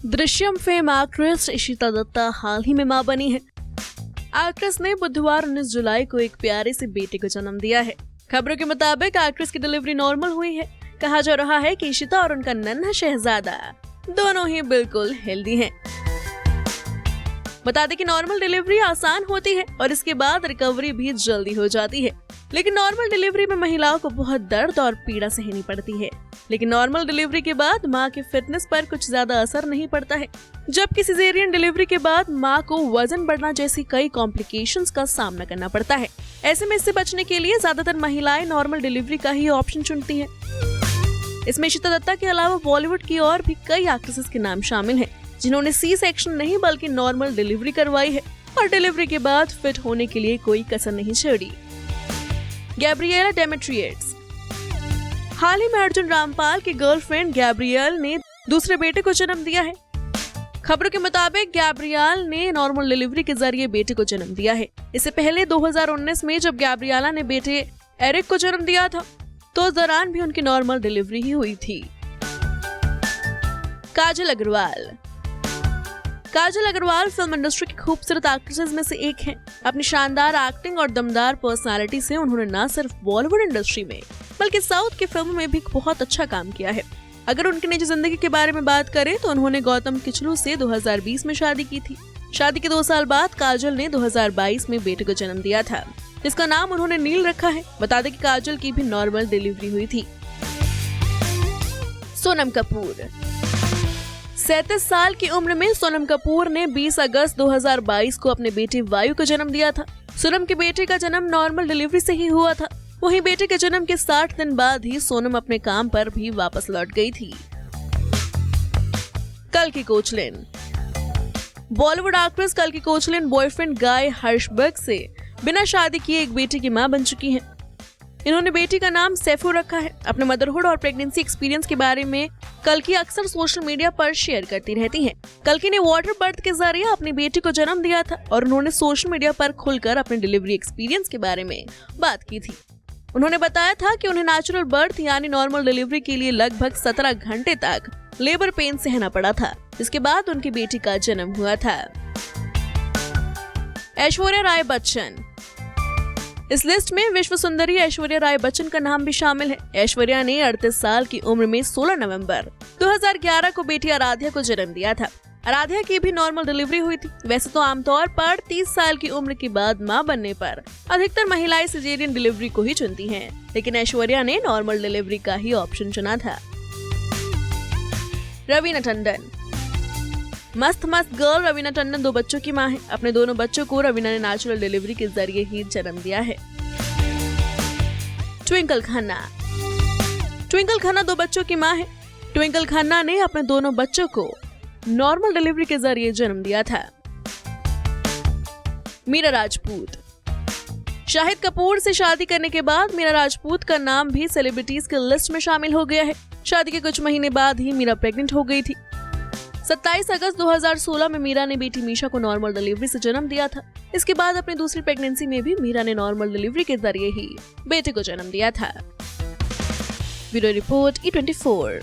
Drishyam fame actress Ishita Dutta हाल ही में मां बनी है। एक्ट्रेस ने बुधवार 19 जुलाई को एक प्यारे से बेटे को जन्म दिया है। खबरों के मुताबिक एक्ट्रेस की डिलीवरी नॉर्मल हुई है। कहा जा रहा है कि इशिता और उनका नन्हा शहजादा दोनों ही बिल्कुल हेल्दी हैं। बता दें कि नॉर्मल डिलीवरी आसान होती है और इसके बाद रिकवरी भी जल्दी हो जाती है। लेकिन नॉर्मल डिलीवरी में महिलाओं को बहुत दर्द और पीड़ा सहनी पड़ती है। लेकिन नॉर्मल डिलीवरी के बाद मां के फिटनेस पर कुछ ज्यादा असर नहीं पड़ता है, जबकि सिजेरियन डिलीवरी के बाद मां को वजन बढ़ना जैसी कई कॉम्प्लिकेशंस का सामना करना पड़ता है। ऐसे में इससे बचने के लिए ज्यादातर महिलाएं नॉर्मल डिलीवरी का ही ऑप्शन चुनती हैं। इसमें इशिता दत्ता के अलावा बॉलीवुड की और भी कई एक्ट्रेसेस के नाम शामिल हैं, जिन्होंने सी सेक्शन नहीं बल्कि नॉर्मल डिलीवरी करवाई है और डिलीवरी के बाद फिट होने के लिए कोई कसर नहीं छोड़ी। गैब्रिएला डेमेट्रिएट्स। हाल ही में अर्जुन रामपाल की गर्लफ्रेंड गैब्रिएल ने दूसरे बेटे को जन्म दिया है। खबरों के मुताबिक गैब्रिएल ने नॉर्मल डिलीवरी के जरिए बेटे को जन्म दिया है। इससे पहले 2019 में जब गैब्रिएला ने बेटे एरिक को जन्म दिया था, तो उस दौरान भी उनकी नॉर्मल डिलीवरी ही हुई थी। काजल अग्रवाल। काजल अग्रवाल फिल्म इंडस्ट्री की खूबसूरत एक्ट्रेसेस में से एक हैं। अपनी शानदार एक्टिंग और दमदार पर्सनालिटी से उन्होंने न सिर्फ बॉलीवुड इंडस्ट्री में बल्कि साउथ की फिल्मों में भी बहुत अच्छा काम किया है। अगर उनकी निजी जिंदगी के बारे में बात करें तो उन्होंने गौतम किचलू से 2020 में शादी की थी। शादी के 2 साल बाद काजल ने 2022 में बेटे को जन्म दिया था, जिसका नाम उन्होंने नील रखा है। बता दें कि काजल की भी नॉर्मल डिलीवरी हुई थी। सोनम कपूर। 37 साल की उम्र में सोनम कपूर ने 20 अगस्त 2022 को अपने बेटे वायु को जन्म दिया था। सोनम के बेटे का जन्म नॉर्मल डिलीवरी से ही हुआ था। वहीं बेटे के जन्म के 60 दिन बाद ही सोनम अपने काम पर भी वापस लौट गई थी। कल्कि कोचलिन। बॉलीवुड एक्ट्रेस कल्कि कोचलिन बॉयफ्रेंड गाय हर्षबर्ग से बिना शादी किए एक बेटे की मां बन चुकी हैं। इन्होंने बेटी का नाम सैफू रखा है। अपने मदरहुड और प्रेगनेंसी एक्सपीरियंस के बारे में कल्कि अक्सर सोशल मीडिया पर शेयर करती रहती हैं। कल्कि ने वाटर बर्थ के जरिए अपनी बेटी को जन्म दिया था और उन्होंने सोशल मीडिया पर खुलकर अपने डिलीवरी एक्सपीरियंस के बारे में बात की थी। उन्होंने बताया था कि उन्हें नेचुरल बर्थ यानी नॉर्मल डिलीवरी के लिए लगभग 17 घंटे तक लेबर पेन सहना पड़ा था, जिसके बाद उनकी बेटी का जन्म हुआ था। ऐश्वर्या राय बच्चन। इस लिस्ट में विश्व सुंदरी ऐश्वर्या राय बच्चन का नाम भी शामिल है। ऐश्वर्या ने 38 साल की उम्र में 16 नवंबर 2011 को बेटी आराध्या को जन्म दिया था। आराध्या की भी नॉर्मल डिलीवरी हुई थी। वैसे तो आमतौर पर 30 साल की उम्र के बाद मां बनने पर अधिकतर महिलाएं सिजेरियन डिलीवरी को ही चुनती हैं, लेकिन ऐश्वर्या ने नॉर्मल डिलीवरी का ही ऑप्शन चुना था। रवीना टंडन। मस्त गर्ल रवीना टंडन 2 बच्चों की मां है। अपने दोनों बच्चों को रवीना ने नेचुरल डिलीवरी के जरिए ही जन्म दिया है। ट्विंकल खन्ना। ट्विंकल खन्ना 2 बच्चों की मां है। ट्विंकल खन्ना ने अपने दोनों बच्चों को नॉर्मल डिलीवरी के जरिए जन्म दिया था। मीरा राजपूत। शाहिद कपूर से शादी करने के बाद मीरा राजपूत का नाम भी सेलिब्रिटीज की लिस्ट में शामिल हो गया है। शादी के कुछ महीने बाद ही मीरा प्रेग्नेंट हो गई थी। 27 अगस्त 2016 में मीरा ने बेटी मीशा को नॉर्मल डिलीवरी से जन्म दिया था। इसके बाद अपनी दूसरी प्रेगनेंसी में भी मीरा ने नॉर्मल डिलीवरी के जरिए ही बेटे को जन्म दिया था। Bureau report E24।